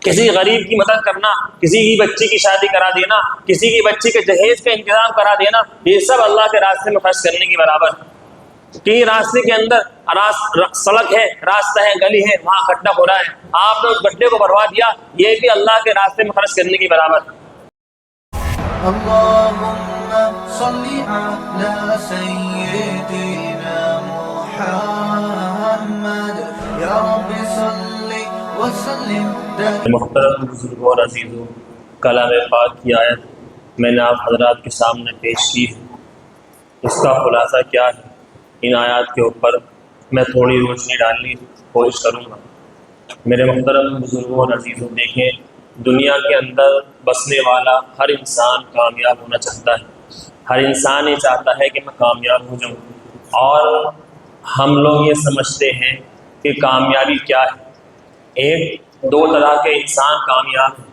کسی غریب کی مدد کرنا، کسی کی بچی کی شادی کرا دینا، کسی کی بچی کے جہیز کا انتظام کرا دینا، یہ سب اللہ کے راستے میں خرچ کرنے کے برابر ہے۔ کہ راستے کے اندر سڑک ہے، راستہ ہے، گلی ہے، وہاں گڈھا ہو رہا ہے، آپ نے اس گڈھے کو بھروا دیا، یہ بھی اللہ کے راستے میں خرچ کرنے کے برابر ہے۔ اللهم صل على سيدنا محمد يا رب صل وسلم محترم بزرگوں اور عزیزوں، کلام پاک کی آیت میں نے آپ حضرات کے سامنے پیش کی ہے، اس کا خلاصہ کیا ہے، ان آیات کے اوپر میں تھوڑی روشنی ڈالنے کی کوشش کروں گا۔ میرے محترم بزرگوں اور عزیزوں، دیکھیں، دنیا کے اندر بسنے والا ہر انسان کامیاب ہونا چاہتا ہے، ہر انسان یہ چاہتا ہے کہ میں کامیاب ہو جاؤں، اور ہم لوگ یہ سمجھتے ہیں کہ کامیابی کیا ہے۔ دو طرح کے انسان کامیاب ہیں،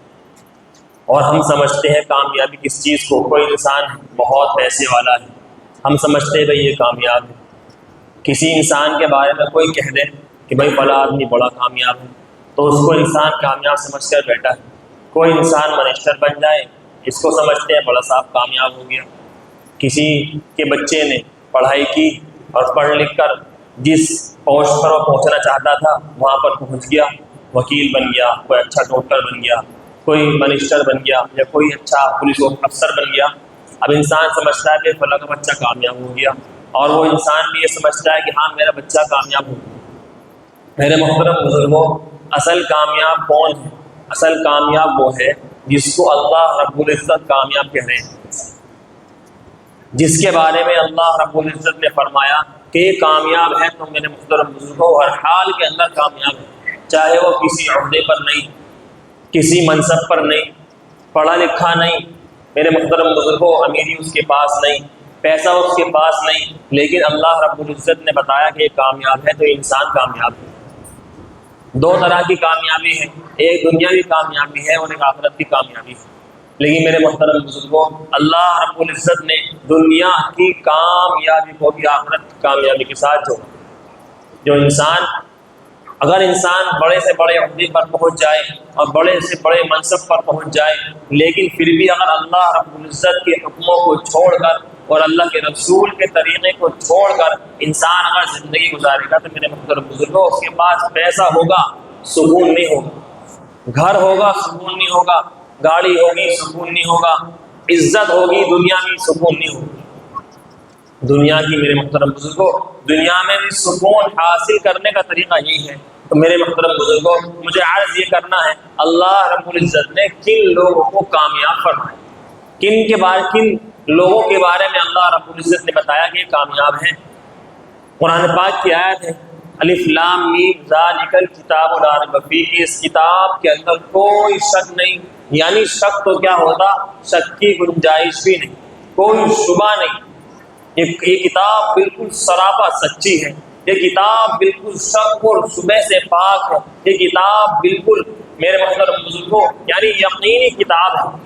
اور ہم سمجھتے ہیں کامیابی کس چیز کو۔ کوئی انسان بہت پیسے والا ہے، ہم سمجھتے ہیں بھائی یہ کامیاب ہے۔ کسی انسان کے بارے میں کوئی کہہ دے کہ بھائی فلاں آدمی بڑا کامیاب ہے، تو اس کو انسان کامیاب سمجھ کر بیٹھا ہے۔ کوئی انسان منسٹر بن جائے، اس کو سمجھتے ہیں بڑا صاحب کامیاب ہو گیا۔ کسی کے بچے نے پڑھائی کی اور پڑھ لکھ کر جس پوسٹ پر وہ پہنچنا چاہتا تھا وہاں پر پہنچ گیا، وکیل بن گیا، کوئی اچھا ڈاکٹر بن گیا، کوئی منسٹر بن گیا، یا کوئی اچھا پولیس افسر بن گیا۔ اب انسان سمجھتا ہے کہ فلاں کا بچہ کامیاب ہو گیا، اور وہ انسان بھی یہ سمجھتا ہے کہ ہاں میرا بچہ کامیاب ہو گیا۔ میرے محترم بزرگوں، اصل کامیاب کون ہے؟ اصل کامیاب وہ ہے جس کو اللہ رب العزت کامیاب کہہ رہے ہیں، جس کے بارے میں اللہ رب العزت نے فرمایا کہ یہ کامیاب ہے۔ تو میرے محترم بزرگوں، ہر حال کے اندر کامیاب ہے، چاہے وہ کسی عہدے پر نہیں، کسی منصب پر نہیں، پڑھا لکھا نہیں، میرے محترم بزرگوں، امیری اس کے پاس نہیں، پیسہ اس کے پاس نہیں، لیکن اللہ رب العزت نے بتایا کہ یہ کامیاب ہے، تو یہ انسان کامیاب ہے۔ دو طرح کی کامیابی ہے، ایک دنیاوی کامیابی ہے اور ایک آخرت کی کامیابی ہے۔ لیکن میرے محترم بزرگوں، اللہ رب العزت نے دنیا کی کامیابی کو بھی آخرت کی کامیابی کے ساتھ جوڑا۔ جو انسان، اگر انسان بڑے سے بڑے عہدے پر پہنچ جائے اور بڑے سے بڑے منصب پر پہنچ جائے، لیکن پھر بھی اگر اللہ رب العزت کے حکموں کو چھوڑ کر اور اللہ کے رسول کے طریقے کو چھوڑ کر انسان اگر زندگی گزارے گا، تو میرے محترم بزرگوں، اس کے پاس پیسہ ہوگا، سکون نہیں ہوگا، گھر ہوگا، سکون نہیں ہوگا، گاڑی ہوگی، سکون نہیں ہوگا، عزت ہوگی، دنیا میں سکون نہیں ہوگی۔ دنیا کی، میرے محترم بزرگوں، دنیا میں بھی سکون حاصل کرنے کا طریقہ یہی ہے۔ تو میرے محترم بزرگوں، مجھے عرض یہ کرنا ہے، اللہ رب العزت نے کن لوگوں کو کامیاب فرمایا، کن لوگوں کے بارے میں اللہ رب العزت نے بتایا کہ یہ کامیاب ہیں۔ قرآن پاک کی آیت ہے، الف لام میم ذالک الکتاب لا ریب فیہ، اس کتاب کے اندر کوئی شک نہیں، یعنی شک تو کیا ہوتا، شک کی گنجائش بھی نہیں، کوئی شبہ نہیں۔ یہ کتاب بالکل سراپا سچی ہے، یہ کتاب بالکل شک اور شبہ سے پاک ہے، یہ کتاب بالکل، میرے محترم بزرگوں، یعنی یقینی کتاب ہے۔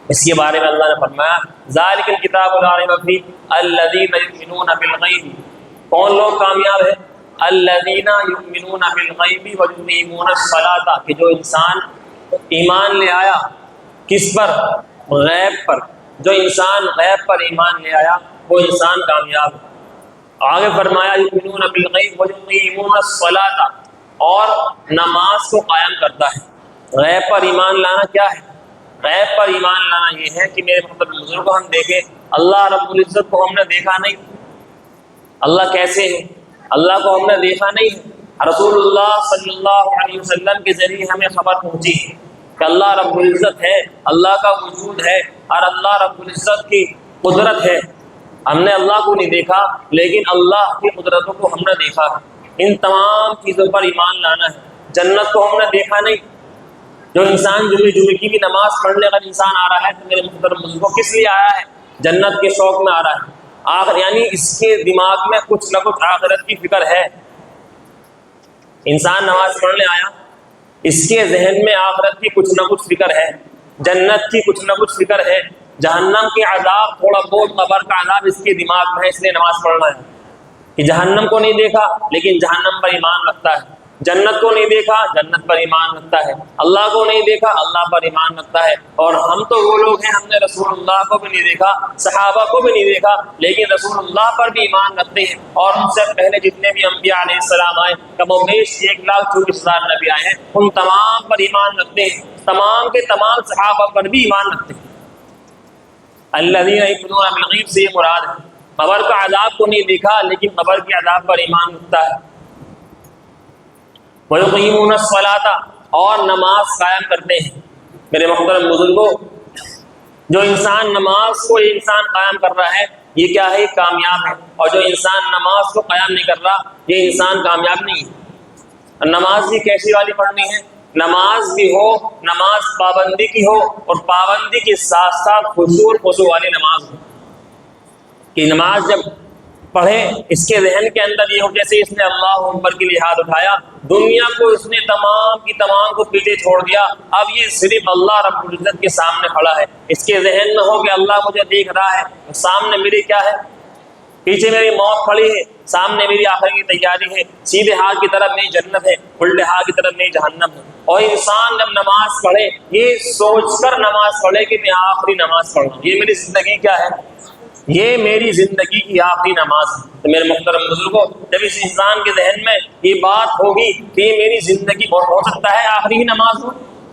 اس کے بارے میں اللہ نے فرمایا ذالک الکتاب لا ریب فیہ الذین یؤمنون بالغیب۔ کون لوگ کامیاب ہیں؟ الذین یؤمنون بالغیب ویقیمون الصلاۃ، کہ جو انسان ایمان لے آیا کس پر؟ غیب پر۔ جو انسان غیب پر ایمان لے آیا وہ انسان کامیاب ہے۔ آگے فرمایا یؤمنون بالغیب ویقیمون الصلاۃ، اور نماز کو قائم کرتا ہے۔ غیب پر ایمان لانا کیا ہے؟ غیب پر ایمان لانا یہ ہے کہ میرے محترم بزرگوں، ہم دیکھیں اللہ رب العزت کو ہم نے دیکھا نہیں، اللہ کیسے ہے، اللہ کو ہم نے دیکھا نہیں ہے، رسول اللہ صلی اللہ علیہ وسلم کے ذریعے ہمیں خبر پہنچی ہے کہ اللہ رب العزت ہے، اللہ کا وجود ہے، اور اللہ رب العزت کی قدرت ہے۔ ہم نے اللہ کو نہیں دیکھا، لیکن اللہ کی قدرتوں کو ہم نے دیکھا ہے۔ ان تمام چیزوں پر ایمان لانا ہے۔ جنت کو ہم نے دیکھا نہیں۔ جو انسان جمعے کی بھی نماز پڑھنے کا انسان آ رہا ہے، تو میرے محترم بزرگوں، کس لیے آیا ہے؟ جنت کے شوق میں آ رہا ہے، یعنی اس کے دماغ میں کچھ نہ کچھ آخرت کی فکر ہے۔ انسان نماز پڑھنے آیا، اس کے ذہن میں آخرت کی کچھ نہ کچھ فکر ہے، جنت کی کچھ نہ کچھ فکر ہے، جہنم کے عذاب، تھوڑا بہت قبر کا عذاب اس کے دماغ میں ہے، اس لیے نماز پڑھنا ہے۔ کہ جہنم کو نہیں دیکھا لیکن جہنم پر ایمان رکھتا ہے، جنت کو نہیں دیکھا، جنت پر ایمان رکھتا ہے، اللہ کو نہیں دیکھا، اللہ پر ایمان رکھتا ہے۔ اور ہم تو وہ لوگ ہیں، ہم نے رسول اللہ کو بھی نہیں دیکھا، صحابہ کو بھی نہیں دیکھا، لیکن رسول اللہ پر بھی ایمان رکھتے ہیں۔ اور ان سے پہلے جتنے بھی انبیاء علیہ السلام آئے، کم و بیش 1,24,000 نبی آئے ہیں، ان تمام پر ایمان رکھتے ہیں، تمام کے تمام صحابہ پر بھی ایمان رکھتے ہیں۔ الذین یؤمنون بالغیب سے یہ مراد ہے، قبر کا عذاب کو نہیں دیکھا لیکن قبر کے عذاب پر ایمان رکھتا ہے۔ وَيُقِيمُونَ الصَّلَاةَ اور نماز قائم کرتے ہیں۔ میرے محترم بزرگوں، جو انسان نماز کو انسان قائم کر رہا ہے یہ کیا ہے؟ کامیاب ہے۔ اور جو انسان نماز کو قائم نہیں کر رہا یہ انسان کامیاب نہیں ہے۔ نماز بھی کیسی والی پڑھنی ہے؟ نماز بھی ہو، نماز پابندی کی ہو، اور پابندی کے ساتھ ساتھ خشوع اور خضوع والی نماز ہو، کہ نماز جب پڑھے اس کے ذہن کے اندر یہ ہو جیسے اس نے اللہ اکبر کے لیے ہاتھ اٹھایا، دنیا کو اس نے تمام کی تمام کو پیچھے چھوڑ دیا، اب یہ صرف اللہ رب العزت کے سامنے کھڑا ہے۔ اس کے ذہن میں ہو کہ اللہ مجھے دیکھ رہا ہے، سامنے میرے کیا ہے؟ پیچھے میری موت کھڑی ہے، سامنے میری آخرت کی تیاری ہے، سیدھے ہاتھ کی طرف میری جنت ہے، الٹے ہاتھ کی طرف میری جہنم ہے۔ اور انسان جب نماز پڑھے یہ سوچ کر نماز پڑھے کہ میں آخری نماز پڑھوں، یہ میری زندگی کیا ہے؟ یہ میری زندگی کی آخری نماز ہے۔ تو میرے محترم بزرگوں، جب اس انسان کے ذہن میں یہ بات ہوگی کہ یہ میری زندگی ہو سکتا ہے آخری ہی نماز ہو،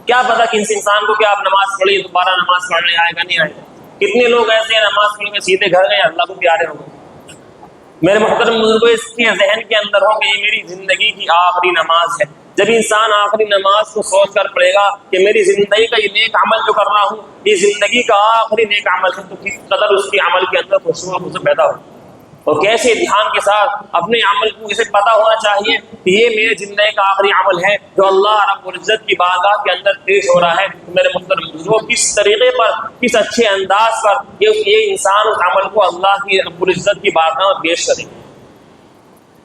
کیا پتا کہ اس انسان کو کیا آپ نماز پڑھی دوبارہ نماز پڑھنے آئے گا نہیں آئے گا۔ کتنے لوگ ایسے ہیں نماز پڑھ کے سیدھے گھر گئے، اللہ کو پیارے ہو گئے۔ میرے محترم بزرگوں، اس کے ذہن کے اندر ہو کہ یہ میری زندگی کی آخری نماز ہے۔ جب انسان آخری نماز کو سوچ کر پڑھے گا کہ میری زندگی کا یہ نیک عمل جو کر رہا ہوں یہ زندگی کا آخری نیک عمل ہے، تو کس قدر اس کے عمل کے اندر خشوع و خضوع پیدا ہو، اور کیسے دھیان کے ساتھ اپنے عمل کو اسے پتہ ہونا چاہیے کہ یہ میرے زندگی کا آخری عمل ہے جو اللہ رب العزت کی بارگاہ کے اندر پیش ہو رہا ہے۔ میرے محترم بزرگوں، کس طریقے پر، کس اچھے انداز پر یہ انسان اس عمل کو اللہ کی رب العزت کی بارگاہ میں پیش کرے۔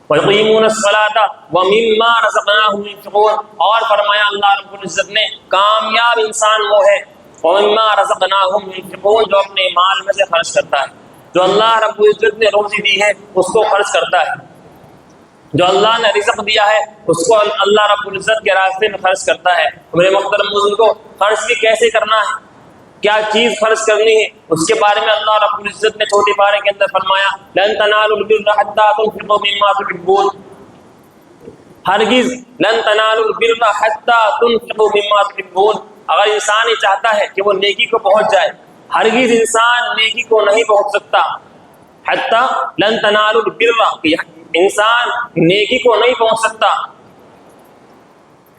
وَيُقِيمُونَ الصَّلَاةَ وَمِمَّا رَزَقْنَاهُمْ يُنْفِقُونَ اور فرمایا اللہ رب العزت نے کامیاب انسان وہ ہے وَمِمَّا رَزَقْنَاهُمْ يُنْفِقُونَ جو اپنے مال میں سے خرچ کرتا ہے، جو اللہ رب العزت نے روزی دی ہے اس کو خرچ کرتا ہے، جو اللہ نے رزق دیا ہے اس کو اللہ رب العزت کے راستے میں خرچ کرتا ہے۔ میرے محترم بزرگوں، خرچ بھی کیسے کرنا ہے، کیا چیز خرچ کرنی ہے، اس کے بارے میں اللہ رب العزت نے چھوٹی پارے کے اندر فرمایا لن تنالوا البر حتى تنفقوا مما تحبون، ہرگز لن تنالوا البر حتى تنفقوا مما تحبون، اگر انسان یہ چاہتا ہے کہ وہ نیکی کو پہنچ جائے، ہرگز انسان نیکی کو نہیں پہنچ سکتا۔ حتى لن تنالوا البر، انسان نیکی کو نہیں پہنچ سکتا،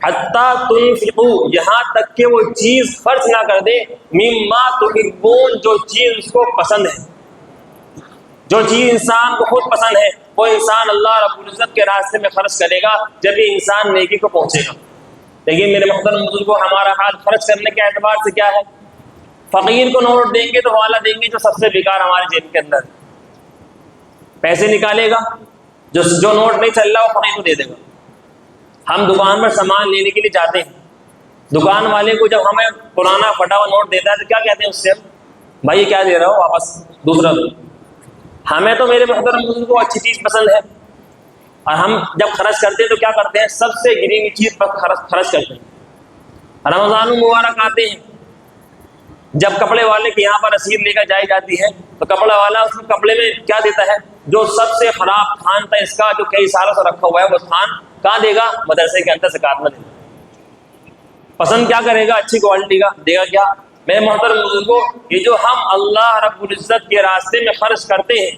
حتیٰ تنفقوا یہاں تک کہ وہ چیز خرچ نہ کر دے، مما تحبون جو چیز اس کو پسند ہے، جو چیز انسان کو خود پسند ہے وہ انسان اللہ رب العزت کے راستے میں خرچ کرے گا جب یہ انسان نیکی کو پہنچے گا۔ لیکن میرے محترم بزرگوں، ہمارا حال خرچ کرنے کے اعتبار سے کیا ہے؟ فقیر کو نوٹ دیں گے تو والا دیں گے جو سب سے بیکار ہمارے جیب کے اندر، پیسے نکالے گا جو نوٹ نہیں چل رہا وہ فقیر کو دے دے گا۔ ہم دکان پر سامان لینے کے لیے جاتے ہیں، دکان والے کو جب ہمیں پرانا پھٹا ہوا نوٹ دیتا ہے تو کیا کہتے ہیں اس سے؟ بھائی یہ کیا دے رہا ہو، واپس دوسرا دو۔ ہمیں تو میرے محترم بزرگوں کو اچھی چیز پسند ہے، اور ہم جب خرچ کرتے ہیں تو کیا کرتے ہیں؟ سب سے گری ہوئی چیز پر خرچ کرتے ہیں۔ رمضان المبارک آتے ہیں، جب کپڑے والے کے یہاں پر رسید لے کر جائی جاتی ہے تو کپڑا والا اس میں کپڑے میں کیا دیتا ہے؟ جو سب سے خراب تھان تھا اس کا، جو کئی سالوں سے رکھا ہوا ہے، وہ تھان کہاں دے گا؟ مدرسے کے اندر زکات میں دے گا۔ پسند کیا کرے گا؟ اچھی کوالٹی کا دے گا۔ کیا میرے محترم بزرگوں، یہ جو ہم اللہ رب العزت کے راستے میں خرچ کرتے ہیں،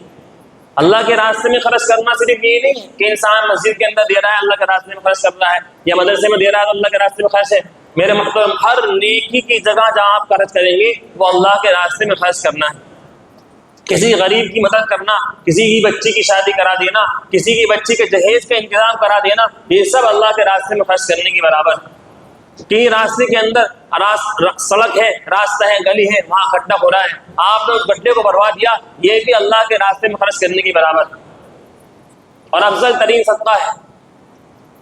اللہ کے راستے میں خرچ کرنا صرف یہ نہیں ہے کہ انسان مسجد کے اندر دے رہا ہے اللہ کے راستے میں خرچ کر رہا ہے، یا مدرسے میں دے رہا ہے تو اللہ کے راستے میں خرچ ہے۔ میرے محترم، ہر نیکی کی جگہ جہاں آپ خرچ کریں گے وہ اللہ کے راستے میں خرچ کرنا ہے۔ کسی غریب کی مدد کرنا، کسی کی بچی کی شادی کرا دینا، کسی کی بچی کے جہیز کا انتظام کرا دینا، یہ سب اللہ کے راستے میں خرچ کرنے کے برابر ہے۔ کہ راستے کے اندر سڑک ہے، راستہ ہے، گلی ہے، وہاں گڈھا ہو رہا ہے، آپ نے اس گڈھے کو بھروا دیا، یہ بھی اللہ کے راستے میں خرچ کرنے کے برابر ہے اور افضل ترین صدقہ ہے۔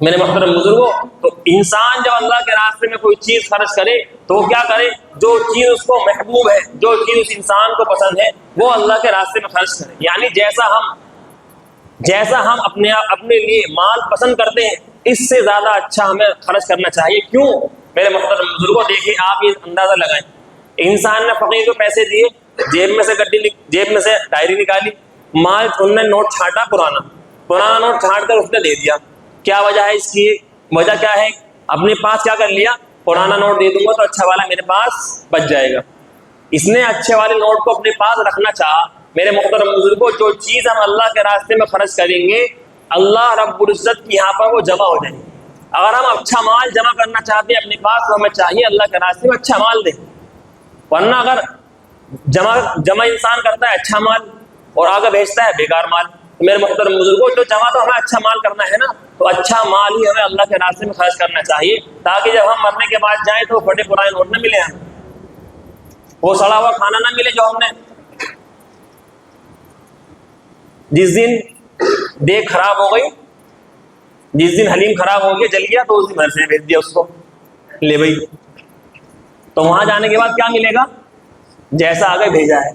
میرے محترم بزرگوں، تو انسان جب اللہ کے راستے میں کوئی چیز خرچ کرے تو وہ کیا کرے؟ جو چیز اس کو محبوب ہے، جو چیز اس انسان کو پسند ہے، وہ اللہ کے راستے میں خرچ کرے۔ یعنی جیسا ہم جیسا ہم اپنے لیے مال پسند کرتے ہیں اس سے زیادہ اچھا ہمیں خرچ کرنا چاہیے. کیوں میرے محترم بزرگوں؟ دیکھیں آپ یہ اندازہ لگائیں, انسان نے فقیر کو پیسے دیے, جیب میں سے ڈائری نکالی, مال انہوں نے نوٹ چھانٹا, پرانا نوٹ چھانٹ کر اس نے دے دیا. کیا وجہ ہے اس کی؟ وجہ کیا ہے؟ اپنے پاس کیا کر لیا, پرانا نوٹ دے دوں گا تو اچھا والا میرے پاس بچ جائے گا. اس نے اچھے والے نوٹ کو اپنے پاس رکھنا چاہا. میرے محترم بزرگوں, جو چیز ہم اللہ کے راستے میں خرچ کریں گے اللہ رب العزت کی یہاں پر وہ جمع ہو جائیں گے. اگر ہم اچھا مال جمع کرنا چاہتے ہیں اپنے پاس تو ہمیں چاہیے اللہ کے راستے میں اچھا مال دیں. ورنہ اگر جمع انسان کرتا ہے اچھا مال اور آگے بھیجتا ہے بیکار مال, تو میرے محترم بزرگوں جو جمع تو ہمیں اچھا مال کرنا ہے نا, تو اچھا مال ہی ہمیں اللہ کے راستے میں خرچ کرنا چاہیے, تاکہ جب ہم مرنے کے بعد جائیں تو پھٹے پرانے نوٹ نہ ملے, ہمیں وہ سڑا ہوا کھانا نہ ملے جو ہم نے جس دن دیکھ خراب ہو گئی, جس دن حلیم خراب ہو گیا جل گیا تو اس دن گھر سے بھیج دیا اس کو, لے بھائی. تو وہاں جانے کے بعد کیا ملے گا؟ جیسا آگے بھیجا ہے,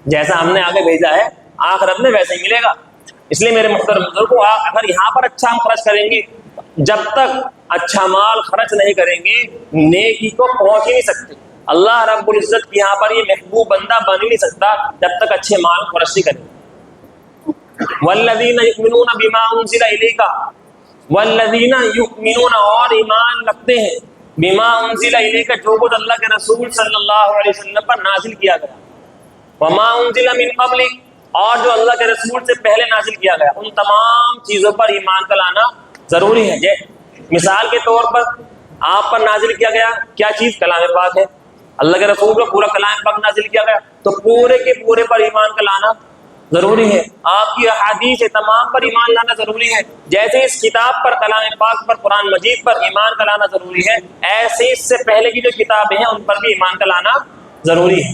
جیسا ہم نے آگے بھیجا ہے آخرت میں ویسے ہی ملے گا. اس لیے میرے محترم بزرگوں, اگر یہاں پر اچھا ہم خرچ کریں گے, جب تک اچھا مال خرچ نہیں کریں گے نیکی کو پہنچ ہی نہیں سکتے. اللہ رب العزت کی یہاں پر یہ محبوب بندہ بن ہی نہیں سکتا جب تک اچھے مال خرچ نہیں کریں. والذین یؤمنون بما انزل الیک, والذین یؤمنون اور ایمان رکھتے ہیں, بما انزل الیک جو کچھ اللہ کے رسول صلی اللہ علیہ وسلم پر نازل کیا گیا, وما انزل من قبلک اور جو اللہ کے رسول سے پہلے نازل کیا گیا, ان تمام چیزوں پر ایمان کا لانا ضروری ہے. مثال کے طور پر آپ پر نازل کیا گیا کیا چیز؟ کلام پاک ہے. اللہ کے رسول پر پورا کلام پاک نازل کیا گیا تو پورے کے پورے پر ایمان کا لانا ضروری ہے. آپ کی احادیث تمام پر ایمان لانا ضروری ہے. جیسے اس کتاب پر کلام پاک پر قرآن مجید پر ایمان کا لانا ضروری ہے, ایسے اس سے پہلے کی جو کتابیں ہیں ان پر بھی ایمان کا لانا ضروری ہے.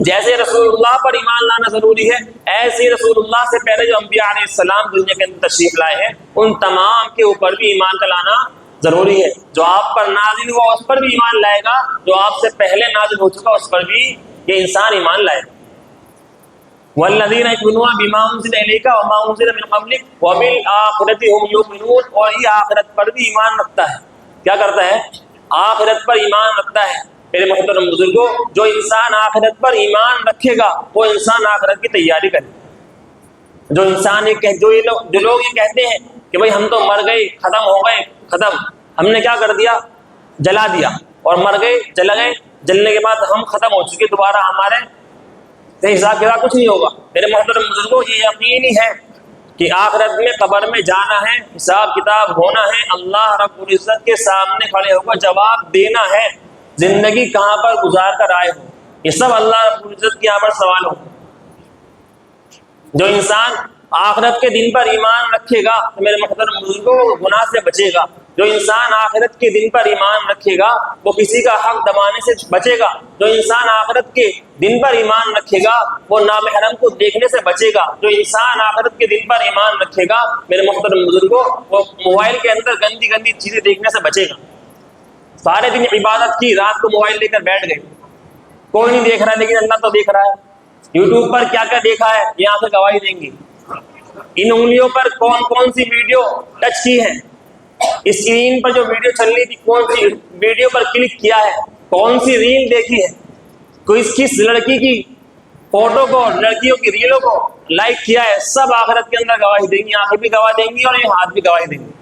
جیسے رسول اللہ پر ایمان لانا ضروری ہے, ایسے رسول اللہ سے پہلے جو انبیاء علیہ السلام دنیا کے اندر تشریف لائے ہیں ان تمام کے اوپر بھی ایمان کا لانا ضروری ہے. جو آپ پر نازل ہوا اس پر بھی ایمان لائے گا, جو آپ سے پہلے نازل ہو چکا اس پر بھی یہ انسان ایمان لائے گا. والذین یؤمنون بما انزل الیک وما انزل من قبلک وبالآخرۃ هم یؤمنون, اور یہ آخرت پر بھی ایمان رکھتا ہے. کیا کرتا ہے؟ آخرت پر ایمان رکھتا ہے. میرے محترم بزرگوں, جو انسان آخرت پر ایمان رکھے گا وہ انسان آخرت کی تیاری کرے. جو انسان جو لوگ یہ کہتے ہیں کہ بھائی ہم تو مر گئے, ختم ہو گئے, ختم, ہم نے کیا کر دیا؟ جلا دیا, اور مر گئے, جل گئے, جلنے کے بعد ہم ختم ہو چکے, دوبارہ ہمارے حساب کتاب کچھ نہیں ہوگا. میرے محترم بزرگوں, یہ یقینی ہے کہ آخرت میں قبر میں جانا ہے, حساب کتاب ہونا ہے, اللہ رب العزت کے سامنے کھڑے ہو کر جواب دینا ہے, زندگی کہاں پر گزار کر آئے ہو, یہ سب اللہ رب العزت کے یہاں پر سوال ہو. جو انسان آخرت کے دن پر ایمان رکھے گا تو میرے محترم بزرگوں گناہ سے بچے گا. جو انسان آخرت کے دن پر ایمان رکھے گا وہ کسی کا حق دبانے سے بچے گا. جو انسان آخرت کے دن پر ایمان رکھے گا وہ نامحرم کو دیکھنے سے بچے گا. جو انسان آخرت کے دن پر ایمان رکھے گا میرے محترم بزرگوں وہ موبائل کے اندر گندی گندی چیزیں دیکھنے سے بچے گا. سارے دن عبادت کی, رات کو موبائل لے کر بیٹھ گئے, کوئی نہیں دیکھ رہا لیکن اللہ تو دیکھ رہا ہے. یوٹیوب پر کیا کیا دیکھا ہے یہ آپ سے گواہی دیں گی. ان انگلیوں پر کون کون سی ویڈیو ٹچ کی ہے, اسکرین پر جو ویڈیو چل رہی تھی کون سی ویڈیو پر کلک کیا ہے, کون سی ریل دیکھی ہے, کس لڑکی کی فوٹو کو, لڑکیوں کی ریلوں کو لائک کیا ہے, سب آخرت کے اندر گواہی دیں گی. آنکھیں بھی گواہ دیں گی اور یہ ہاتھ بھی گواہی دیں گے.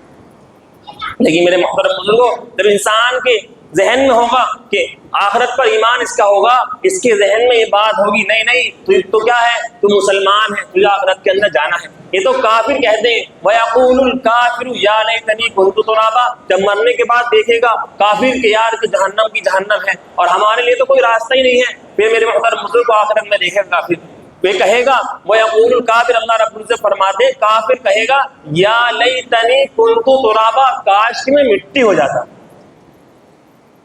لیکن میرے محترم بزرگوں, جب انسان کے ذہن میں ہوگا کہ آخرت پر ایمان اس کا ہوگا, اس کے ذہن میں یہ بات ہوگی نہیں تو کیا ہے, تو مسلمان ہے, تجھے آخرت کے اندر جانا ہے. یہ تو کافر کہتے ہیں وَيَقُولُ الْكَافِرُ يَا لَيْتَنِي كُنتُ تُرَابًا, جب مرنے کے بعد دیکھے گا کافر کہ یار کہ جہنم کی جہنم ہے اور ہمارے لیے تو کوئی راستہ ہی نہیں ہے. پھر میرے محترم بزرگ کو آخرت میں دیکھے گا کافر, وہ کہے گا وَيَقُولُ الْكَافِرُ, اللہ رب العزت فرماتے کافر کہے گا یا لیتنی کنت ترابا, کاش کہ میں مٹی ہو جاتا.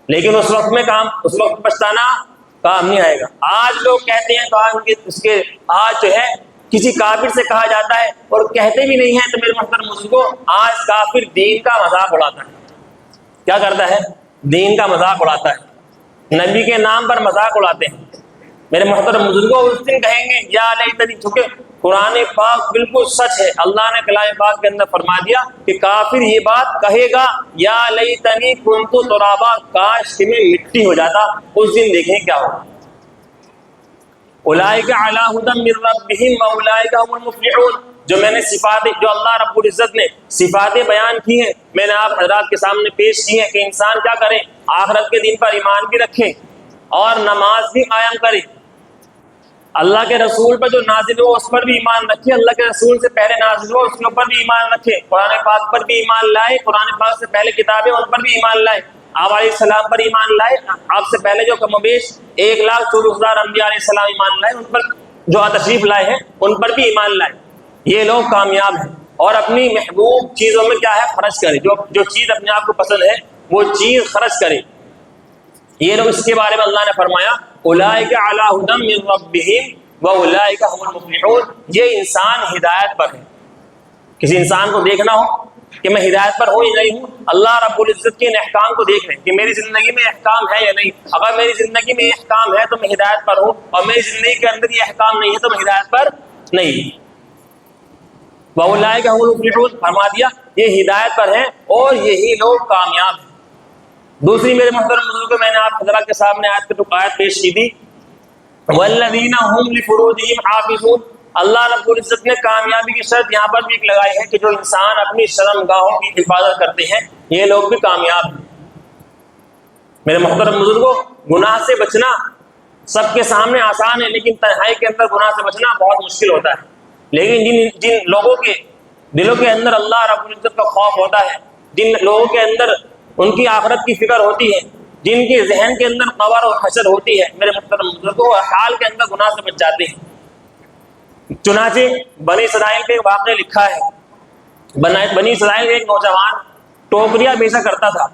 لیکن اس وقت میں اس وقت پچھتانا کام نہیں آئے گا. آج لوگ کہتے ہیں آج جو ہے کسی کافر سے کہا جاتا ہے اور کہتے بھی نہیں ہیں, تو میرے محترم بزرگوں آج کافر دین کا مذاق اڑاتا ہے. کیا کرتا ہے؟ دین کا مذاق اڑاتا ہے, نبی کے نام پر مذاق اڑاتے ہیں. میرے محترم بزرگوں اس دن کہیں گے یا لیتنی، چونکہ قرآن پاک بالکل سچ ہے، اللہ نے کلام پاک کے اندر فرما دیا کہ کافر یہ بات کہے گا یا لیتنی کنت ترابا، کاش کہ میں مٹی ہو جاتا۔ اس دن دیکھیں کیا ہوگا۔ اولئک علی ھدی من ربہم واولئک هم المفلحون، جو میں نے صفاتیں، جو اللہ رب العزت نے صفاتیں بیان کی ہیں، میں نے آپ حضرات کے سامنے پیش کی ہیں کہ انسان کیا کرے، آخرت کے دن پر ایمان بھی رکھے اور نماز بھی قائم کرے، اللہ کے رسول پر جو نازل ہو اس پر بھی ایمان رکھے، اللہ کے رسول سے پہلے نازل ہو اس کے اوپر بھی ایمان رکھے، قرآن پاک پر بھی ایمان لائے، قرآن پاک سے پہلے کتابیں ان پر بھی ایمان لائے، آپ علیہ السلام پر ایمان لائے، آپ سے پہلے جو کم و بیش 1,24,000 انبیاء علیہ السلام ایمان لائے، ان پر جو تشریف لائے ہیں ان پر بھی ایمان لائے، یہ لوگ کامیاب ہیں۔ اور اپنی محبوب چیزوں میں کیا ہے، خرچ کرے، جو چیز اپنے آپ کو پسند ہے وہ چیز خرچ کرے۔ یہ لوگ، اس کے بارے میں اللہ نے فرمایا اولئک علی ھدی من ربہم واولئک هم المفلحون، یہ انسان ہدایت پر ہے۔ کسی انسان کو دیکھنا ہو کہ میں ہدایت پر ہوں یا نہیں ہوں، اللہ رب العزت کے ان احکام کو دیکھ لیں کہ میری زندگی میں احکام ہے یا نہیں۔ اگر میری زندگی میں احکام ہے تو میں ہدایت پر ہوں، اور میری زندگی کے اندر یہ احکام نہیں ہے تو میں ہدایت پر نہیں۔ واولئک هم المفلحون فرما دیا یہ ہدایت پر ہیں اور یہی لوگ کامیاب ہیں۔ دوسری میرے محترم بزرگوں، میں نے آپ حضرات کے سامنے آیت پیش کی تھی، والذین هم لفروجہم حافظون، اللہ رب العزت نے کامیابی کی شرط یہاں پر بھی ایک لگائی ہے کہ جو انسان اپنی شرم گاہوں کی حفاظت کرتے ہیں یہ لوگ بھی کامیاب ہیں۔ میرے محترم بزرگوں، گناہ سے بچنا سب کے سامنے آسان ہے، لیکن تنہائی کے اندر گناہ سے بچنا بہت مشکل ہوتا ہے۔ لیکن جن لوگوں کے دلوں کے اندر اللہ رب العزت کا خوف ہوتا ہے، جن لوگوں کے اندر ان کی آخرت کی فکر ہوتی ہے، جن کے ذہن کے اندر قبر اور حشر ہوتی ہے، میرے محترم بزرگوں حال کے اندر گناہ سے بچ جاتے ہیں۔ چنانچہ بنی اسرائیل پہ واقعہ لکھا ہے، بنی اسرائیل ایک نوجوان ٹوکریاں بیچا کرتا تھا۔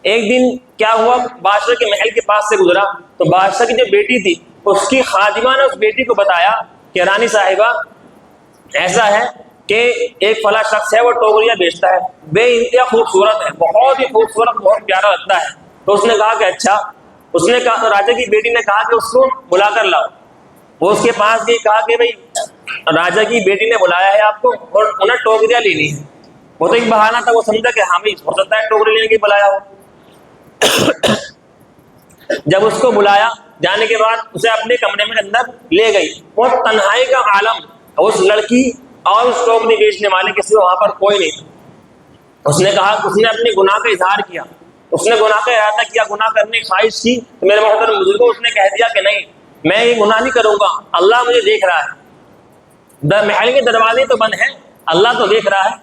ایک دن کیا ہوا، بادشاہ کے محل کے پاس سے گزرا تو بادشاہ کی جو بیٹی تھی اس کی خادمہ نے اس بیٹی کو بتایا کہ رانی صاحبہ ایسا ہے کہ ایک فلاں شخص ہے وہ ٹوکریاں بیچتا ہے، بے انتہا خوبصورت ہے، بہت ہی خوبصورت، بہت پیارا لگتا ہے۔ تو اس نے کہا کہ اچھا، اس نے کہا، راجا کی بیٹی نے کہا کہ اس کو بلا کر لاؤ۔ وہ اس کے پاس گئی، کہا کہ بھائی راجا کی بیٹی نے بلایا ہے آپ کو اور انہیں ٹوکریاں لینی ہے۔ وہ تو ایک بہانہ تھا، وہ سمجھا کہ ہاں بھائی ہو سکتا ہے ٹوکری لینے کے بلایا ہو۔ جب اس کو بلایا، جانے کے بعد اسے اپنے کمرے میں اندر لے گئی، وہ تنہائی کا عالم، اس لڑکی اور اس ٹوکری بیچنے والے کے سوا وہاں پر کوئی نہیں تھا۔ اس نے کہا، اس نے اپنے گناہ کا اظہار کیا، اس نے گناہ کا ارادہ کیا، گناہ کرنے کی خواہش کی، تو میرے محترم بزرگوں اس نے کہہ دیا کہ نہیں، میں یہ گناہ نہیں کروں گا، اللہ مجھے دیکھ رہا ہے، محل کے دروازے تو بند ہیں، اللہ تو دیکھ رہا ہے۔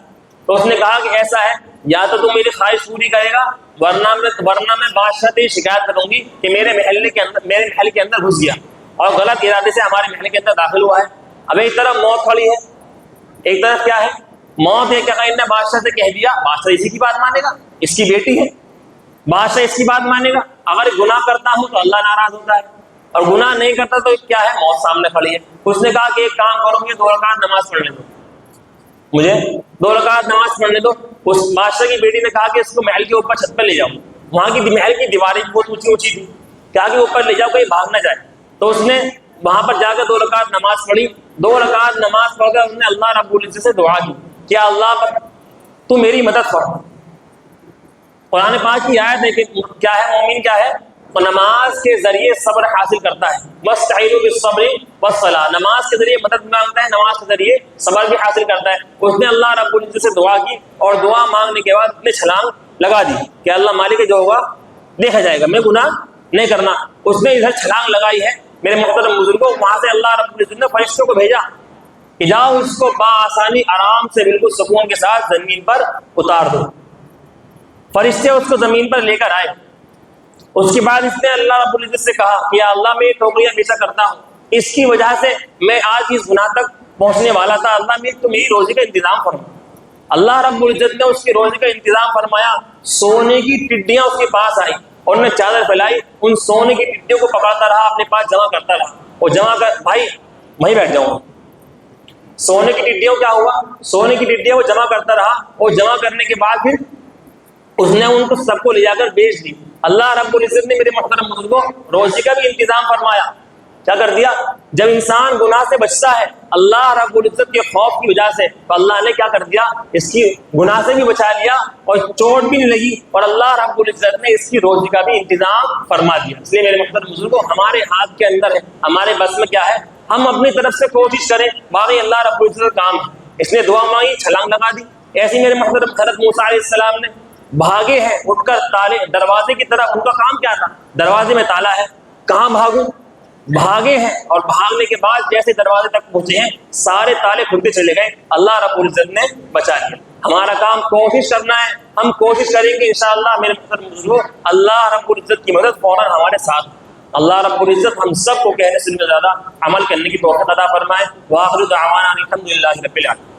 تو اس نے کہا کہ ایسا ہے، یا تو تم میری خواہش پوری کرے گا ورنہ میں بادشاہ سے شکایت کروں گی کہ میرے محل کے اندر گھس گیا اور غلط ارادے سے ہمارے محل کے اندر داخل ہوا ہے۔ اب ایک طرف موت کھڑی ہے، ایک طرف کیا ہے، موت ہے کہ اگر ان نے بادشاہ سے کہہ دیا، بادشاہ اسی کی بات مانے گا، اس کی بیٹی ہے، بادشاہ اس کی بات مانے گا، اگر گناہ کرتا ہوں تو اللہ ناراض ہوتا ہے، اور گناہ نہیں کرتا تو کیا ہے، موت سامنے کھڑی ہے۔ اس نے کہا کہ ایک کام کرو، مجھے 2 رکعت نماز پڑھنے دو، مجھے 2 رکعت نماز پڑھنے دو۔ اس بادشاہ کی بیٹی نے کہا کہ اس کو محل کے اوپر چھت پہ لے جاؤ، وہاں کی محل کی دیواریں بہت اونچی اونچی تھی، کہا کہ اوپر لے جاؤ کہیں بھاگ نہ جائے۔ تو اس نے وہاں پر جا کر 2 رکعت نماز پڑھی، 2 رکعت نماز پڑھ کر اس نے اللہ رب العزت سے دعا کی، کیا اللہ تو میری مدد فرما۔ قرآن پاک کی آیت ہے کہ کیا ہے، مومن کیا ہے، وہ نماز کے ذریعے صبر حاصل کرتا ہے، وَاسْتَعِينُوا بِالصَّبْرِ وَالصَّلَاةِ، نماز کے ذریعے مدد مانگتا ہے، نماز کے ذریعے صبر بھی حاصل کرتا ہے۔ اس نے اللہ رب العزت سے دعا کی اور دعا مانگنے کے بعد اپنے چھلانگ لگا دی کہ اللہ مالک جو ہوگا دیکھا جائے گا، میں گناہ نہیں کرنا۔ اس نے ادھر چھلانگ لگائی ہے، میرے محترم بزرگوں، وہاں سے اللہ رب العزت نے فرشتوں کو بھیجا کہ جاؤ اس کو بآسانی آرام سے بالکل سکون کے ساتھ زمین پر اتار دو۔ فرشتے اس کو زمین پر لے کر آئے، اس کے بعد اس نے اللہ رب العزت سے کہا کہ یا اللہ میں یہ ٹوکریاں بیچا کرتا ہوں، اس کی وجہ سے میں آج اس گناہ تک پہنچنے والا تھا، اللہ میں تو میری روزی کا انتظام فرما۔ اللہ رب العزت نے اس کی روزی کا انتظام فرمایا، سونے کی ٹڈیاں اس کے پاس آئی اور نے چادر پھیلائی، ان سونے کی ٹڈیوں کو پکڑتا رہا، اپنے پاس جمع کرتا رہا، اور جمع کر بھائی وہیں بیٹھ جاؤں گا۔ سونے کی ٹڈیوں کیا ہوا، سونے کی ٹڈیوں کو جمع کرتا رہا، اور جمع کرنے کے بعد پھر اس نے ان کو سب کو لے جا کر بیچ دی۔ اللہ رب العزت نے میرے محترم بزرگوں روزی کا بھی انتظام فرمایا، کیا کر دیا؟ جب انسان گناہ سے بچتا ہے اللہ رب العزت کے خوف کی وجہ سے تو اللہ نے کیا کر دیا؟ اس کی گناہ سے بھی بچا لیا اور چوٹ بھی نہیں لگی، اور اللہ رب العزت نے اس کی روزی کا بھی انتظام فرما دیا۔ اس لیے میرے محترم بزرگوں، ہمارے ہاتھ کے اندر ہے، ہمارے بس میں کیا ہے؟ ہم اپنی طرف سے کوشش کریں، باقی اللہ رب العزت کا کام ہے۔ اس نے دعا مانگی، چھلانگ لگا دی۔ ایسی میرے محترم حضرت موسیٰ علیہ السلام نے بھاگے ہیں اٹھ کر تالے دروازے کی طرف، ان کا کام کیا تھا؟ دروازے میں تالا ہے، کہاں بھاگوں؟ بھاگے ہیں، اور بھاگنے کے بعد جیسے دروازے تک پہنچے ہیں سارے تالے کھلتے چلے گئے، اللہ رب العزت نے بچا لیا۔ ہمارا کام کوشش کرنا ہے، ہم کوشش کریں گے انشاءاللہ میرے محترم بزرگوں، اللہ رب العزت کی مدد فوراً ہمارے ساتھ۔ اللہ رب العزت ہم سب کو کہنے سے زیادہ عمل کرنے کی توفیق عطا فرمائے۔ وآخر دعوانا الحمد للہ رب العالمین۔